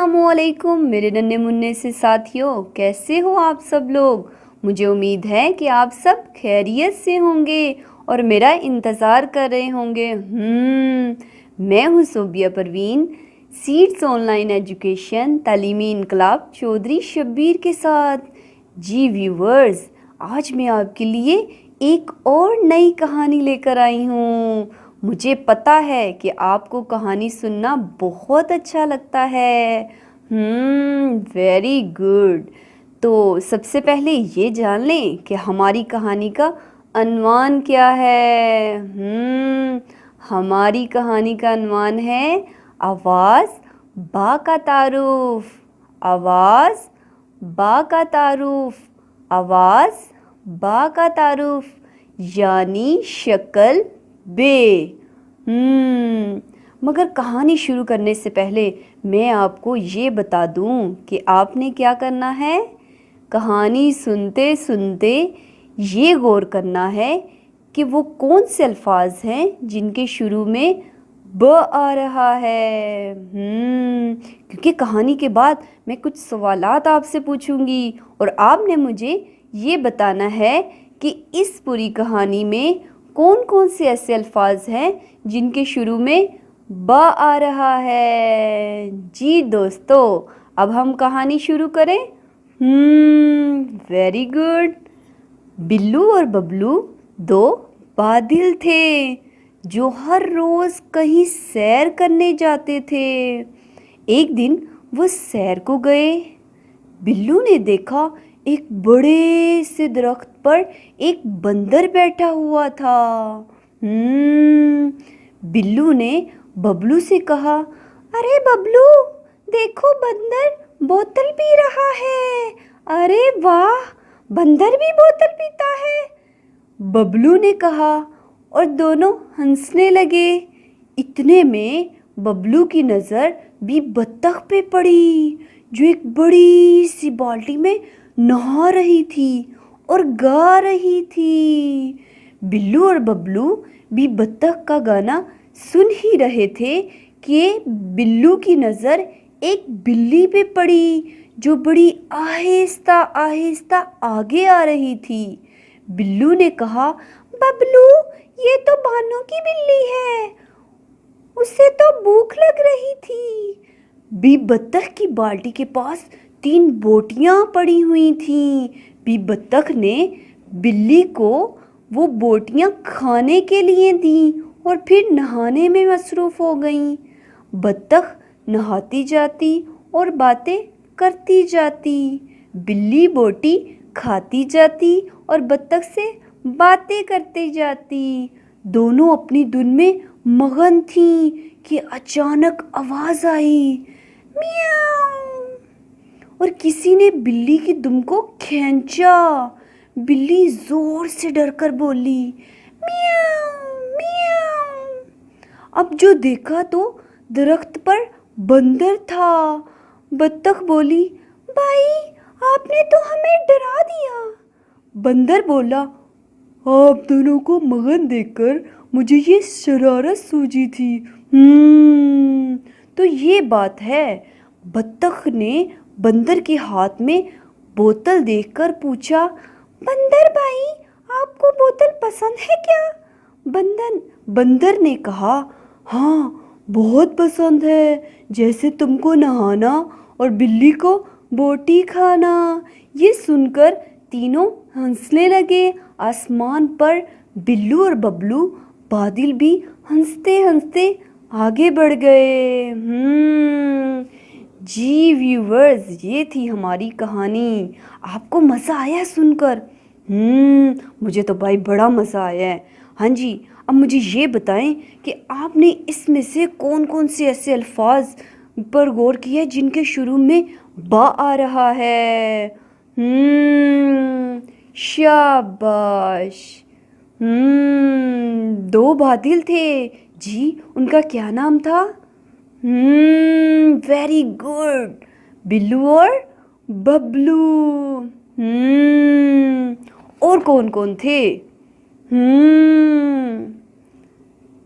अस्सलामुअलैकुम मेरे नन्हे मुन्ने से साथियों, कैसे हो आप सब लोग। मुझे उम्मीद है कि आप सब खैरियत से होंगे और मेरा इंतज़ार कर रहे होंगे। मैं हूँ Sobia Parveen, seeds online education तालीमी इनकलाब चौधरी शब्बीर के साथ। जी व्यूवर्स, आज मैं आपके लिए एक और नई कहानी लेकर आई हूँ। मुझे पता है कि आपको कहानी सुनना बहुत अच्छा लगता है। Very good. तो सबसे पहले ये जान लें कि हमारी कहानी का अनवान क्या है। हमारी कहानी का अनवान है आवाज़ बा का तारुफ। आवाज़ बा का तारुफ। आवाज़ बा का तारुफ यानी शक्ल बे। मगर कहानी शुरू करने से पहले मैं आपको ये बता दूं कि आपने क्या करना है। कहानी सुनते सुनते ये गौर करना है कि वो कौन से अल्फाज हैं जिनके शुरू में ब आ रहा है। क्योंकि कहानी के बाद मैं कुछ सवालात आपसे पूछूंगी और आपने मुझे ये बताना है कि इस पूरी कहानी में कौन कौन से ऐसे अल्फाज हैं जिनके शुरू में ब आ रहा है। जी दोस्तों, अब हम कहानी शुरू करें। Very good. बिल्लू और बबलू दो बादल थे जो हर रोज़ कहीं सैर करने जाते थे। एक दिन वो सैर को गए। बिल्लू ने देखा एक बड़े से दरख्त पर एक बंदर बैठा हुआ था। बिल्लू ने बबलू से कहा, अरे बबलू, देखो बंदर बोतल पी रहा है। अरे वाह, बंदर भी बोतल पीता है, बबलू ने कहा और दोनों हंसने लगे। इतने में बबलू की नज़र भी बत्तख पे पड़ी जो एक बड़ी सी बाल्टी में नहा रही थी और गा रही थी। बिल्लू और बबलू भी बत्तख का गाना सुन ही रहे थे कि बिल्लू की नज़र एक बिल्ली पे पड़ी जो बड़ी आहिस्ता आहिस्ता आगे आ रही थी। बिल्लू ने कहा, बबलू, ये तो बानो की बिल्ली है, उसे तो भूख लग रही थी। भी बत्तख की बाल्टी के पास 3 बोटियां पड़ी हुई थीं। भी बत्तख ने बिल्ली को वो बोटियां खाने के लिए दी और फिर नहाने में मसरूफ़ हो गई। बत्तख नहाती जाती और बातें करती जाती। बिल्ली बोटी खाती जाती और बत्तख से बातें करती जाती। दोनों अपनी धुन में मगन थीं कि अचानक आवाज़ आई, मियाऊं, और किसी ने बिल्ली की दुम को खींचा। बिल्ली जोर से डरकर बोली, मियाऊं मियाऊं। अब जो देखा तो दरख्त पर बंदर था। बत्तख बोली, भाई, आपने तो हमें डरा दिया। बंदर बोला, आप दोनों को मगन देखकर मुझे ये शरारत सूझी थी। तो ये बात है। बत्तख ने बंदर के हाथ में बोतल देखकर पूछा, बंदर भाई, आपको बोतल पसंद है क्या? बंदर ने कहा, हाँ, बहुत पसंद है, जैसे तुमको नहाना और बिल्ली को बोटी खाना। ये सुनकर तीनों हंसने लगे। आसमान पर बिल्लू और बबलू बादल भी हंसते हंसते आगे बढ़ गए। जी व्यूवर्स, ये थी हमारी कहानी। आपको मज़ा आया सुनकर? मुझे तो भाई बड़ा मज़ा आया है। हाँ जी, अब मुझे ये बताएं कि आपने इसमें से कौन कौन से ऐसे अल्फाज पर गौर किया जिनके शुरू में बा आ रहा है। शाबाश। 2 बादल थे जी, उनका क्या नाम था? वेरी गुड, बिल्लू और बबलू। और कौन कौन थे?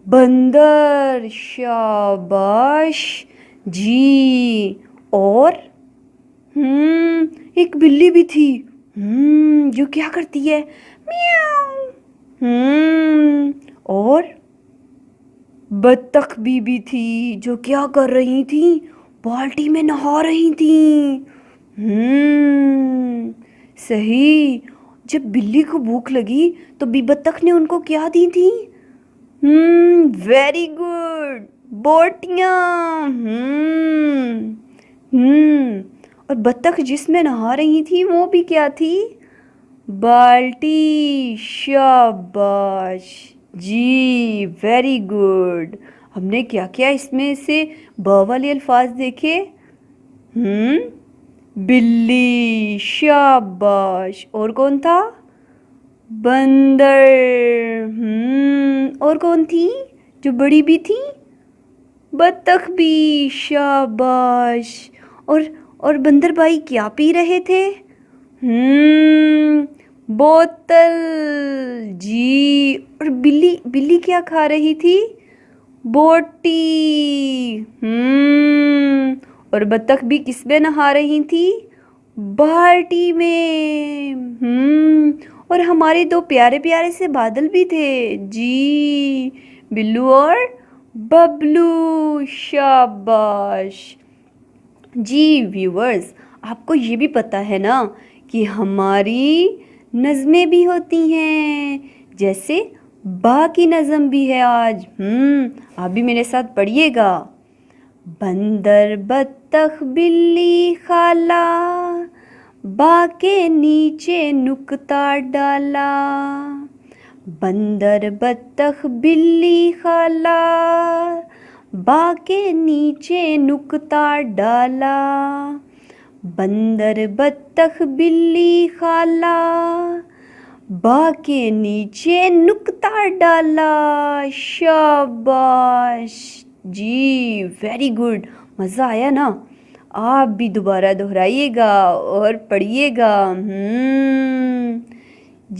बंदर। शाबाश जी। اور ایک بلی بھی تھی جو کیا کرتی ہے؟ میاؤں۔ اور بطخ بھی تھی جو کیا کر رہی تھی؟ بالٹی میں نہا رہی تھی۔ صحیح، جب بلی کو بھوک لگی تو بطخ نے ان کو کیا دی تھی؟ ویری گڈ، بوٹیاں۔ اور بطخ جس میں نہا رہی تھی وہ بھی کیا تھی؟ بالٹی۔ شاباش جی، ویری گڈ۔ ہم نے کیا کیا اس میں سے ب والے الفاظ دیکھے؟ بلی، شاباش۔ اور کون تھا؟ بندر۔ اور کون تھی جو بڑی بھی تھی؟ بطخ بھی، شاباش۔ اور بندر بھائی کیا پی رہے تھے؟ بوتل جی۔ اور بلی کیا کھا رہی تھی؟ بوٹی۔ اور بطخ بھی کس میں نہا رہی تھی؟ بالٹی میں۔ اور ہمارے دو پیارے پیارے سے بادل بھی تھے جی، بلو اور ببلو۔ شاباش جی۔ ویورز، آپ کو یہ بھی پتہ ہے نا کہ ہماری نظمیں بھی ہوتی ہیں، جیسے با کی نظم بھی ہے آج۔ آپ بھی میرے ساتھ پڑھیے گا۔ بندر بطخ بلی خالہ، با کے نیچے نکتہ ڈالا۔ بندر بطخ بلی خالہ، با کے نیچے نکتہ ڈالا۔ بندر بطخ بلی خالہ، با کے نیچے نکتہ ڈالا۔ شاباش جی، ویری گڈ۔ مزہ آیا نا؟ آپ بھی دوبارہ دہرائیے گا اور پڑھیے گا۔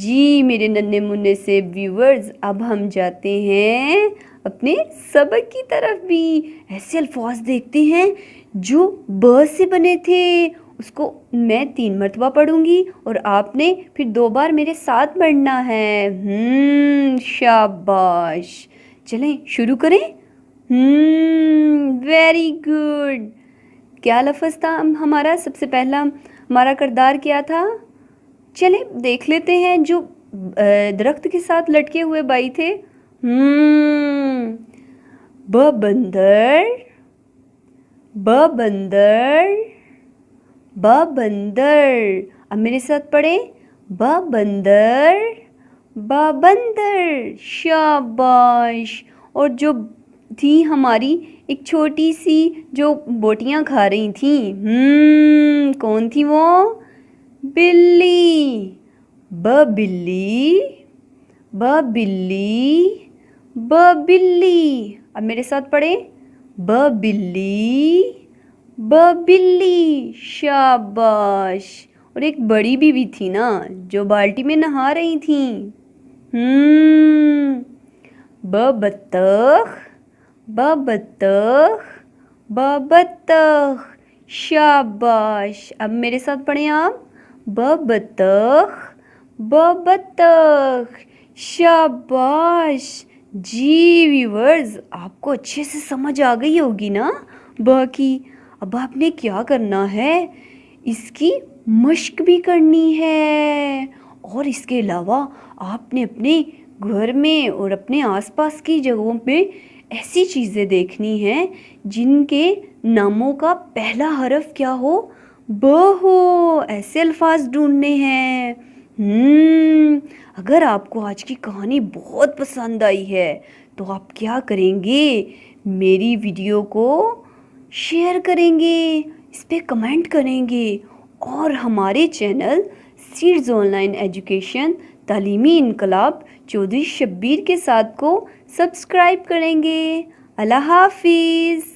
جی میرے ننھے منھے سے ویورز، اب ہم جاتے ہیں اپنے سبق کی طرف بھی۔ ایسے الفاظ دیکھتے ہیں جو ب سے بنے تھے، اس کو میں 3 مرتبہ پڑھوں گی اور آپ نے پھر 2 بار میرے ساتھ پڑھنا ہے۔ شاباش، چلیں شروع کریں۔ Very good. کیا لفظ تھا ہمارا؟ سب سے پہلا ہمارا کردار کیا تھا؟ چلیں دیکھ لیتے ہیں۔ جو درخت کے ساتھ لٹکے ہوئے بائی تھے، بندر، بندر، بندر۔ اب میرے ساتھ پڑھیں، بندر، بندر۔ شاباش۔ اور جو تھی ہماری ایک چھوٹی سی جو بوٹیاں کھا رہی تھیں، کون تھی وہ؟ بلی۔ بلی، بلی، بلی۔ اب میرے ساتھ پڑھیں، بلی، بلی۔ شاباش۔ اور ایک بڑی بھی تھی نا جو بالٹی میں نہا رہی تھیں، بطخ، بطخ، بطخ۔ شاباش۔ اب میرے ساتھ پڑھیں آپ، بطخ، بطخ۔ شاباش جی۔ ویورز، آپ کو اچھے سے سمجھ آ گئی ہوگی نا باقی؟ اب آپ نے کیا کرنا ہے، اس کی مشق بھی کرنی ہے، اور اس کے علاوہ آپ نے اپنے گھر میں اور اپنے آس پاس کی جگہوں پہ ایسی چیزیں دیکھنی ہیں جن کے ناموں کا پہلا حرف کیا ہو؟ ب ہو۔ ایسے الفاظ ڈھونڈنے ہیں۔ اگر آپ کو آج کی کہانی بہت پسند آئی ہے تو آپ کیا کریں گے؟ میری ویڈیو کو شیئر کریں گے، اس پہ کمنٹ کریں گے، اور ہمارے channel seeds on line education تعلیمی انقلاب چودھری شبیر کے ساتھ کو سبسکرائب کریں گے۔ اللہ حافظ۔